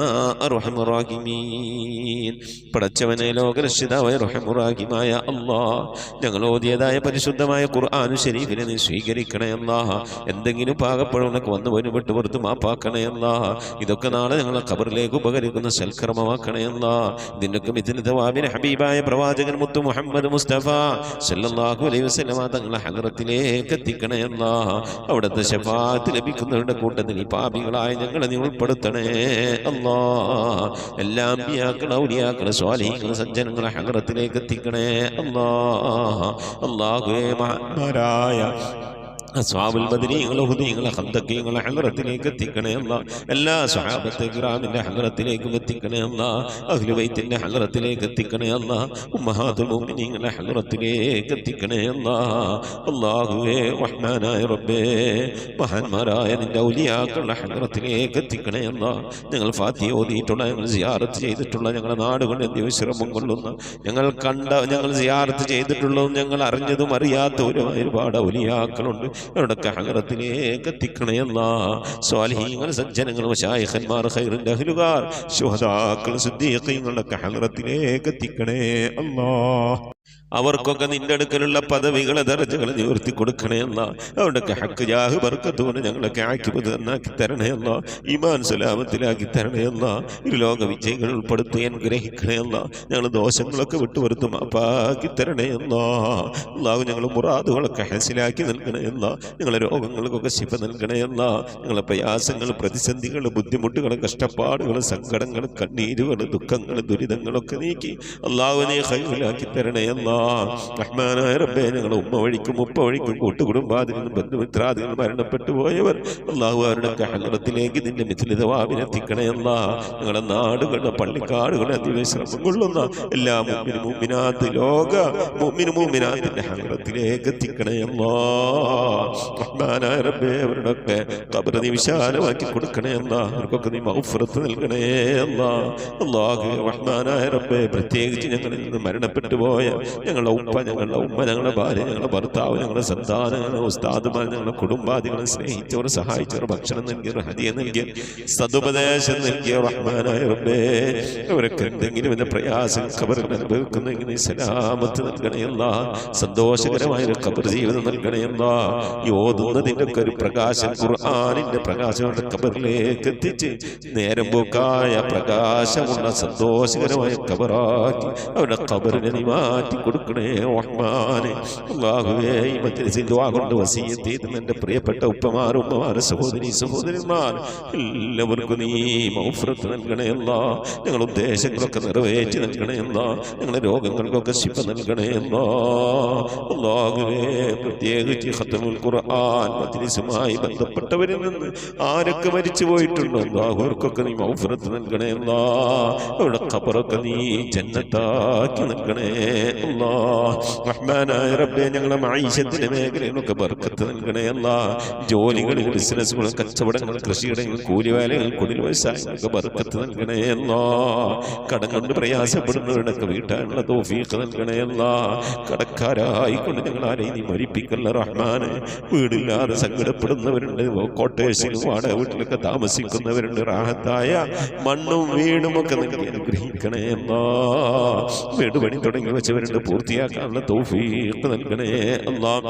أرحم الراحمين. പടച്ചവനെ ലോകരക്ഷിതാവായ റഹ്മാനായ അല്ലാഹ്, ഞങ്ങൾ ഓതിയതായ പരിശുദ്ധമായ ഖുർആൻ ശരീഫിനെ നീ സ്വീകരിക്കണേ അല്ലാഹ്. എന്തെങ്കിലും പാകപ്പഴവനൊക്കെ വന്നു പോയി വിട്ടു പുറത്ത് മാപ്പാക്കണേ അല്ലാഹ്. ഇതൊക്കെ നാളെ ഞങ്ങളെ ഖബറിലേക്ക് ഉപകരിക്കുന്ന സൽക്കർമ്മമാക്കണേ അല്ലാഹ്. ഇതിനൊക്കെ മിഥിൽ തവാബിന് ഹബീബായ പ്രവാചകൻ മുത്തു മുഹമ്മദ് മുസ്തഫ സല്ലല്ലാഹു അലൈഹി വസല്ലമ തങ്ങളെ ഹദറത്തിലേക്ക് എത്തിക്കണേ അല്ലാഹ്. അവിടുത്തെ ശഫാഅത്ത് ലഭിക്കുന്നവരുടെ കൂട്ടത്തിൽ ഈ പാപികളായ ഞങ്ങളെ നീ ഉൾപ്പെടുത്തണേ അല്ലാഹ്. എല്ലാം ഔലിയാക്കളെ സ്വാലിഹീങ്ങളെ സജ്ജനങ്ങളെ ഹദറത്തിലേക്ക് എത്തിക്കണേ അല്ലാഹ്. അല്ലാഹുവേ, മഹാന്മാരായ അസ്ഹാബുൽ ബദരീങ്ങളെ ഹുദീങ്ങളെ ഖന്ദഖീങ്ങളെ ഹദറത്തിലേക്ക് എത്തിക്കണേ അല്ലാഹ്. എല്ലാ സ്വഹാബത്തെ കിറാമിന്റെ ഹദറത്തിലേക്കും എത്തിക്കണേ അല്ലാഹ്. അഹ്ലു ബൈത്തിന്റെ ഹദറത്തിലേക്ക് എത്തിക്കണേ അല്ലാഹ്. ഉമ്മഹാത്തുൽ മുഅ്മിനീങ്ങളെ ഹദറത്തിലേക്ക് എത്തിക്കണേ അല്ലാഹ്. അല്ലാഹുവേ, റഹ്മാനായ റബ്ബേ, മഹാന്മാരായ നിന്റെ ഔലിയാക്കളുടെ ഹദറത്തിലേക്ക് എത്തിക്കണേ അല്ലാഹ്. ഞങ്ങൾ ഫാത്തിഹ ഓതിയിട്ടുള്ള, ഞങ്ങൾ സിയാറത്ത് ചെയ്തിട്ടുള്ള, ഞങ്ങളുടെ നാടുകളിൽ വിശ്രമം കൊള്ളുന്ന, ഞങ്ങൾ സിയാറത്ത് ചെയ്തിട്ടുള്ളതും ഞങ്ങൾ അറിഞ്ഞതും അറിയാത്തവരുമായ ഒരുപാട് ഔലിയാക്കളുണ്ട്. അവരുടെയൊക്കെ ഹദറത്തിലേക്ക് എത്തിക്കണേ അല്ലാഹ്. സ്വാലിഹീങ്ങൾ, സജ്ജനങ്ങൾ, മശായിഖന്മാർ, ഖൈറിന്റെ അഹ്ലുകാർ, ശുഹദാക്കൾ, സിദ്ദീഖീങ്ങളുടെ ഹദറത്തിലേക്ക് എത്തിക്കണേ അല്ലാഹ്. അവർക്കൊക്കെ നിന്റെ അടുക്കലുള്ള പദവികളെ ദർജകളെ നിവർത്തി കൊടുക്കണേ അല്ലാഹ്. അവരുടെയൊക്കെ ഹക്ക് ജാഹ് ബർക്കത്ത് കൊണ്ട് ഞങ്ങളൊക്കെ ആക്കിപത് നന്നാക്കി തരണേ അല്ലാഹ്. ഈമാൻ സലാമത്തിലാക്കി തരണേ അല്ലാഹ്. ഇരുലോക വിജയികൾ ഉൾപ്പെടുത്തി അനുഗ്രഹിക്കണേ അല്ലാഹ്. ഞങ്ങൾ ദോഷങ്ങളൊക്കെ വിട്ടുവരുത്തും അപ്പാക്കി തരണേ അല്ലാഹ്. അല്ലാഹു ഞങ്ങൾ മുറാദുകളൊക്കെ ഹസിലാക്കി നൽകണേ അല്ലാഹ്. ഞങ്ങളെ രോഗങ്ങൾക്കൊക്കെ ശിഫ നൽകണേ അല്ലാഹ്. ഞങ്ങളെ പ്രയാസങ്ങൾ, പ്രതിസന്ധികൾ, ബുദ്ധിമുട്ടുകൾ, കഷ്ടപ്പാടുകൾ, സങ്കടങ്ങൾ, കണ്ണീരുകൾ, ദുഃഖങ്ങൾ, ദുരിതങ്ങളൊക്കെ നീക്കി അല്ലാഹുവിനെ ഖൈറിലാക്കി തരണേ അല്ലാഹ്. റഹ്മാനായ റബ്ബേ, ഞങ്ങളുടെ ഉമ്മ വഴിക്കും ഉപ്പ വഴിക്കും കൂട്ടുകുടുംബാദികളും ബന്ധുമിത്രാദികളും മരണപ്പെട്ടു പോയവർ അല്ലാഹു അവരുടെ ഹദറത്തിലേക്ക് നിന്റെ മിഥിൽ തവാബിനെ എത്തിക്കണേ അല്ലാഹ്. ഞങ്ങളുടെ നാടുകളുടെ പള്ളിക്കാടുകളെ അതിവിശ്രമം കൊള്ളുന്ന എല്ലാ മുഅ്മിനും മുഅ്മിനാത്ത്, ലോക മുഅ്മിനും മുഅ്മിനാത്തിന്റെ ഹദറത്തിലേക്ക് എത്തിക്കണേ അല്ലാഹ്. റഹ്മാനായ റബ്ബേ, അവരുടെയൊക്കെ ഖബർ നീ വിശാലമാക്കി കൊടുക്കണേ അല്ലാഹ്. അവർക്കൊക്കെ നീ മഗ്ഫിറത്ത് നൽകണേ അല്ലാഹ്. അല്ലാഹു റഹ്മാനായ റബ്ബേ, പ്രത്യേകിച്ച് ഞങ്ങളിൽ നിന്ന് മരണപ്പെട്ടു പോയ ഞങ്ങളുടെ ഉപ്പ, ഞങ്ങളുടെ ഉമ്മ, ഞങ്ങളുടെ ഭാര്യ, ഞങ്ങളുടെ ഭർത്താവ്, ഞങ്ങളുടെ സന്താനം, ഞങ്ങളുടെ ഉസ്താദുമാർ, ഞങ്ങളുടെ കുടുംബാദികളെ സ്നേഹിച്ചവർ, സഹായിച്ചവർ, ഭക്ഷണം നൽകിയവർ, ഹദിയ നൽകിയ, സദുപദേശം നൽകിയ റഹ്മാനായ റബ്ബേ, അവരൊക്കെ എന്തെങ്കിലും എന്ന പ്രയാസം ഖബറിൽ അനുഭവിക്കുന്നെങ്കിൽ സലാമത്ത് നൽകണേ അല്ലാഹ്. സന്തോഷകരമായ ഒരു ഖബർ ജീവിതം നൽകണേ അല്ലാഹ്. ഈ ഓതുന്നതിൻ്റെ ഒക്കെ ഒരു പ്രകാശം, ഖുർആനിന്റെ പ്രകാശം അവരുടെ ഖബറിലേക്ക് എത്തിച്ച് നേരം പോക്കായ പ്രകാശമുള്ള സന്തോഷകരമായ ഖബറാക്കി അവരുടെ ഖബറിനെ നീ മാറ്റി കൊടുക്കണേ റഹ്മാനെ. അല്ലാഹുവേ, ഈ മജ്ലിസിൽ ദുആ കൊണ്ട് വസിയത്ത് ചെയ്ത എൻ്റെ പ്രിയപ്പെട്ട ഉപ്പമാർ, ഉമ്മമാർ, സഹോദരി സഹോദരന്മാർ എല്ലാവർക്കും നീ മഗ്ഫിറത്ത് നൽകണേ അല്ലാഹ്. ഞങ്ങളുടെ ഉദ്ദേശങ്ങളൊക്കെ നിറവേറ്റി നൽകണേ അല്ലാഹ്. ഞങ്ങളുടെ രോഗങ്ങൾക്കൊക്കെ ശിഫ നൽകണേ അല്ലാഹ്. അല്ലാഹുവേ, പ്രത്യേകിച്ച് ഖത്മുൽ ഖുർആൻ മജ്ലിസുമായി ബന്ധപ്പെട്ടവരിൽ നിന്ന് ആരൊക്കെ മരിച്ചു പോയിട്ടുണ്ടോ അല്ലാഹു അവർക്കൊക്കെ നീ മഗ്ഫിറത്ത് നൽകണേ അല്ലാഹ്. അവരുടെ ഖബറൊക്കെ നീ ജന്നത്താക്കി നൽകണേ അല്ലാഹ്. റഹ്മാനായ റബ്ബേ, ഞങ്ങളുടെ മഈശത്തിന്റെ മേഖലയിലൊക്കെ ബർക്കത്ത് നൽകണേ അല്ലാഹ്. ജോലികളിൽ, ബിസിനസ്സുകൾ, കച്ചവടങ്ങൾ, കൃഷിയിടങ്ങൾ, കൂലിവേലകൾ, കുടിൽ വ്യവസായങ്ങൾക്ക് ബർക്കത്ത് നൽകണേ അല്ലാഹ്. കടം കൊണ്ട് പ്രയാസപ്പെടുന്നവരുടെയൊക്കെ വീട്ടാനുള്ള തൗഫീഖ് നൽകണേ അല്ലാഹ്. കടക്കാരായിക്കൊണ്ട് ഞങ്ങൾ ആരെയും നീ മരിപ്പിക്കല്ല റഹ്മാനെ. വീടില്ലാതെ സങ്കടപ്പെടുന്നവരുണ്ട്, കോട്ടേഴ്സിലും വാടക വീട്ടിലൊക്കെ താമസിക്കുന്നവരുണ്ട്. റാഹത്തായ മണ്ണും വീടും ഒക്കെ നൽകി അനുഗ്രഹിക്കണേ അല്ലാഹ്. വീട് പണി തുടങ്ങി വെച്ചവരുണ്ട്, വെച്ചവരുണ്ട് പൂർത്തിയാക്കാനുള്ള തൗഫീഖ് നൽകണേ അല്ലാഹ്.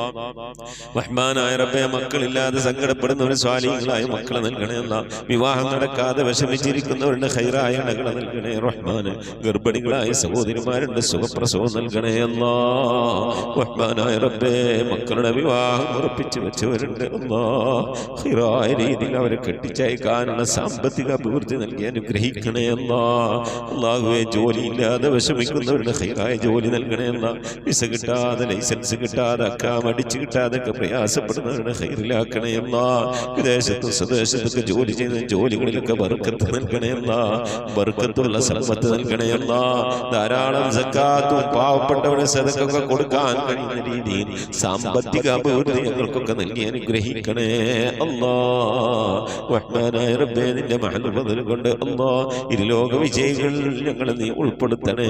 റഹ്മാനായ റബ്ബേ, മക്കളില്ലാതെ സങ്കടപ്പെടുന്നവർ സ്വാലിഹീങ്ങളായ മക്കളെ നൽകണേ അല്ലാഹ്. വിവാഹം നടക്കാതെ വിഷമിച്ചിരിക്കുന്നവരുടെ ഖൈറായ ഇണകളെ നൽകണേ റഹ്മാന്. ഗർഭിണികളായ സഹോദരിമാരുണ്ട്, സുഖപ്രസവം നൽകണേ അല്ലാഹ്. റഹ്മാനായ റബ്ബേ, മക്കളുടെ വിവാഹം ഉറപ്പിച്ചു വെച്ചവരുണ്ട് അല്ലാഹ്. ഖൈറായ രീതിയിൽ അവരെ കെട്ടിച്ചയക്കാനുള്ള സാമ്പത്തിക അഭിവൃദ്ധി നൽകി അനുഗ്രഹിക്കണേ അല്ലാഹ്. അല്ലാഹുവേ, ജോലിയില്ലാതെ വിഷമിക്കുന്നവരുടെ ഖൈറായ ജോലി നൽകണേ അല്ലാഹ്. വിസ കിട്ടാതെ, ലൈസൻസ് കിട്ടാതെ, അക്കാം അടിച്ചു കിട്ടാതൊക്കെ പ്രയാസപ്പെടുന്നവരുടെ ഖൈറിലാക്കണേ അല്ലാഹ്. വിദേശത്തും സ്വദേശത്തൊക്കെ ജോലി ചെയ്യുന്ന ജോലികളിലൊക്കെ ബർക്കത്ത് നൽകണേ അല്ലാഹ്. ബർക്കത്തുള്ള സമ്പത്ത് നൽകണേ അല്ലാഹ്. ധാരാളം സക്കാത്തും പാവപ്പെട്ടവരെ സദഖയൊക്കെ കൊടുക്കാൻ കഴിയുന്ന രീതിയിൽ സാമ്പത്തിക അഭിവൃദ്ധി ഞങ്ങൾക്കൊക്കെ നൽകി അനുഗ്രഹിക്കണേ അല്ലാഹ്. റഹ്മാനായ റബ്ബേ, നിന്റെ മഹൽ ഫദ്ൽ കൊണ്ട് അല്ലാഹ് ഇരുലോക വിജയികൾ ഞങ്ങളെ നീ ഉൾപ്പെടുത്തണേ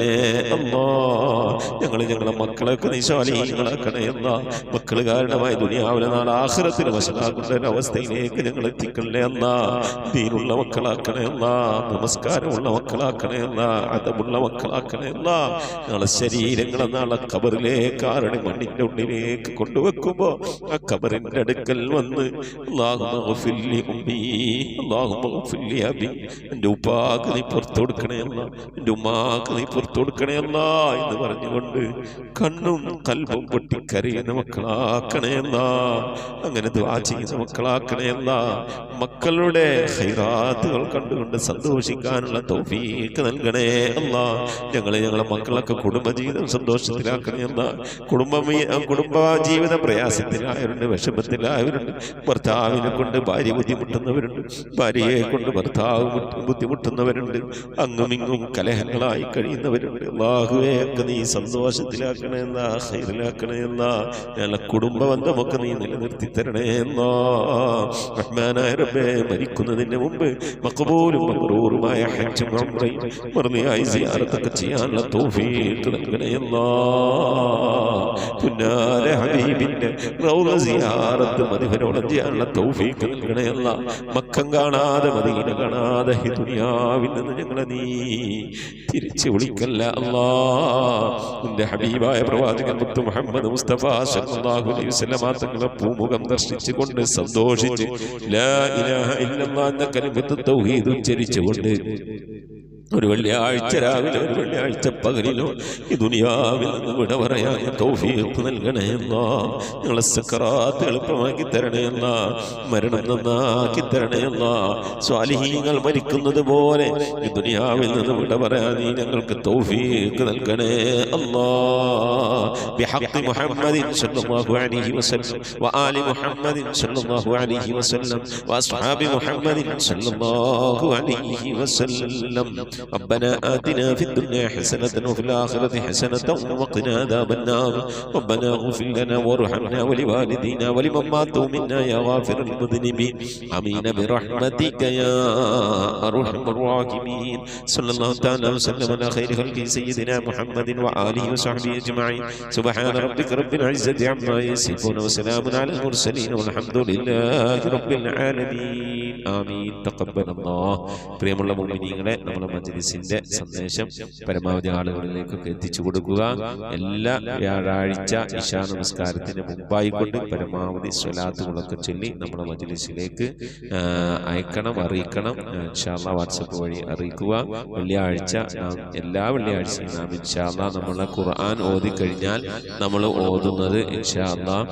അല്ലാഹ്. ഞങ്ങളെ മക്കളൊക്കെ നീ സ്വാലിഹീങ്ങളാക്കണേ അല്ലാഹ്. മക്കൾ കാരണമായി ദുനിയാവിലെ നാളെ ആഖിറത്തിൽ വശമാക്കുന്ന ഒരവസ്ഥയിലേക്ക് ഞങ്ങൾ എത്തിക്കണേ അല്ലാഹ്. ദീനുള്ള മക്കളാക്കണേ അല്ലാഹ്. നമസ്കാരമുള്ള മക്കളാക്കണേ അല്ലാഹ്. അദബുള്ള മക്കളാക്കണേ അല്ലാഹ്. ഞങ്ങളെ ശരീരങ്ങളെ നാളെ ഖബറിലേക്ക് ആരുടെ മണ്ണിന്റെ ഉള്ളിലേക്ക് കൊണ്ടുവെക്കുമ്പോ ആ ഖബറിന്റെ അടുക്കൽ വന്ന് എന്റെ ഉപ്പാക്ക് നീ പുറത്തു കൊടുക്കണേ അല്ലാ, എന്റെ ഉമ്മാക്ക് നീ പുറത്തു കൊടുക്കണേ അല്ലാ എന്ന് പറഞ്ഞുകൊണ്ട് കണ്ണും കൽബും പൊട്ടിക്കരയുന്ന മക്കളാക്കണേ അല്ലാ. അങ്ങനെ ദുആ ചെയ്യുന്ന മക്കളാക്കണേ അല്ലാ. മക്കളുടെ ഖൈറാത്തുകൾ കണ്ടുകൊണ്ട് സന്തോഷിക്കാനുള്ള തൗഫീഖ് നൽകണേ അല്ലാ. ഞങ്ങളെ മക്കളൊക്കെ കുടുംബജീവിതം സന്തോഷത്തിലാക്കണേ അല്ലാ. കുടുംബ ജീവിത പ്രയാസത്തിലായവരുണ്ട്, വിഷമത്തിലായവരുണ്ട്. ഭർത്താവിനെ കൊണ്ട് ഭാര്യ ബുദ്ധിമുട്ടുന്നവരുണ്ട്, ഭാര്യയെ കൊണ്ട് ഭർത്താവ് ബുദ്ധിമുട്ടുന്നവരുണ്ട്. അങ്ങുമിങ്ങും കലഹങ്ങളായി കഴിയുന്നവരുണ്ട്. അല്ലാഹുവേ, ഒക്കെ നീ സന്തോഷത്തിലാക്കണേ എന്നാ, ഖൈറിലാക്കണേ എന്നാ. ഞങ്ങളെ കുടുംബ ബന്ധമൊക്കെ നീ നിലനിർത്തി തരണേ എന്നാ. റഹ്മാനായ റബ്ബേ, മരിക്കുന്നതിന് മുമ്പ് മഖബൂലും മബ്റൂറുമായ ഹജ്ജും ഉംറയും മർദിയായി സിയാറത്തൊക്കെ ചെയ്യാനുള്ള തൗഫീഖ് നൽകണേ എന്നാ. പുന്നാര ഹബീബിന്റെ റൗള സിയാറത്ത് മദിഹരോളം ചെയ്യാനുള്ള തൗഫീഖ് നൽകണേ അല്ലാ. മക്കം കാണാതെ, മദീന കാണാതെ ഈ ദുനിയാവിൽ നിന്ന് ഞങ്ങളെ നീ തിരിച്ചു വിളിക്കല്ല അല്ലാ. നിന്റെ ഹബീബായ പ്രവാചകൻ മുത്ത് മുഹമ്മദ് മുസ്തഫ സല്ലല്ലാഹു അലൈഹി വസല്ലം തങ്ങളെ പൂമുഖം ദർശിച്ചുകൊണ്ട് സന്തോഷിച്ച് ലാ ഇലാഹ ഇല്ലല്ലാഹ് എന്ന കലിമത്ത് തൗഹീദ് ഉച്ചരിച്ചുകൊണ്ട് ഒരു വെള്ളിയാഴ്ച രാവിലെ, ഒരു വെള്ളിയാഴ്ച പകലിലോ ഈ ദുനിയാവിൽ നിന്ന് വിട പറയാൻ തൗഫീഖ് നൽകണേ അല്ലാ. ഞങ്ങളെ സക്കറാത്ത് എളുപ്പമാക്കി തരണേ അല്ലാ. മരണം നന്നാക്കി തരണേ അല്ലാ. സ്വാലിഹീങ്ങൾ മരിക്കുന്നത് പോലെ ഈ ദുനിയാവിൽ നിന്ന് വിട പറയാൻ നീ ഞങ്ങൾക്ക് തൗഫീഖ് നൽകണേ അല്ലാ. ബിഹഖ് മുഹമ്മദിൻ സല്ലല്ലാഹു അലൈഹി വസല്ലം വആലി മുഹമ്മദിൻ സല്ലല്ലാഹു അലൈഹി വസല്ലം വഅസ്ഹാബി മുഹമ്മദിൻ സല്ലല്ലാഹു അലൈഹി വസല്ലം. ربنا آتنا في الدنيا حسنة وفي الآخرة حسنة وقنا عذاب النار. ربنا اغفر لنا وارحمنا ولوالدينا ولمن ماتوا منا يا غافر المذنبين. آمين برحمتك يا أرحم الراحمين. صلى الله تعالى وسلم على خير خلقه سيدنا محمد وآله وصحبه أجمعين. سبحان ربك رب العزة عما يصفون وسلام على المرسلين والحمد لله رب العالمين. آمين. تقبل الله. പ്രിയമുള്ള മുഅ്മിനീങ്ങളെ, നമ്മുടെ മജ്‌ലിസിന്റെ സന്ദേശം പരമാവധി ആളുകളിലേക്കൊക്കെ എത്തിച്ചു കൊടുക്കുക. എല്ലാ വ്യാഴാഴ്ച ഇശാ നമസ്കാരത്തിന് മുമ്പായിക്കൊണ്ട് പരമാവധി സ്വലാത്തുകളൊക്കെ ചൊല്ലി നമ്മുടെ മജ്‌ലിസിലേക്ക് അയക്കണം, അറിയിക്കണം. ഇൻഷാ അല്ലാഹ് വാട്സപ്പ് വഴി അറിയിക്കുക. വെള്ളിയാഴ്ച എല്ലാ വെള്ളിയാഴ്ചയും നാം ഇൻഷാ അല്ലാഹ് നമ്മളെ ഖുർആൻ ഓതി കഴിഞ്ഞാൽ നമ്മൾ ഓതുന്നത് ഇൻഷാ അല്ലാഹ്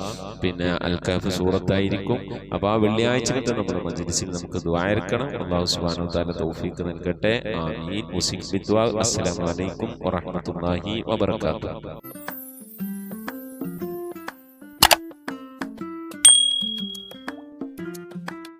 പിന്നെ അൽ കഹ്ഫ് സൂറത്തായിരിക്കും. അപ്പോൾ ആ വെള്ളിയാഴ്ച നമ്മുടെ മജ്‌ലിസിൽ നമുക്ക് ദുആ ഇറക്കണം. അല്ലാഹു സുബ്ഹാനഹു വ തആല തൗഫീഖ് നൽകട്ടെ. ആമീൻ. മുസ്ലിം ബിദ്വാ. അസ്സലാമു അലൈക്കും വറഹ്മത്തുള്ളാഹി വബറകാതുഹു.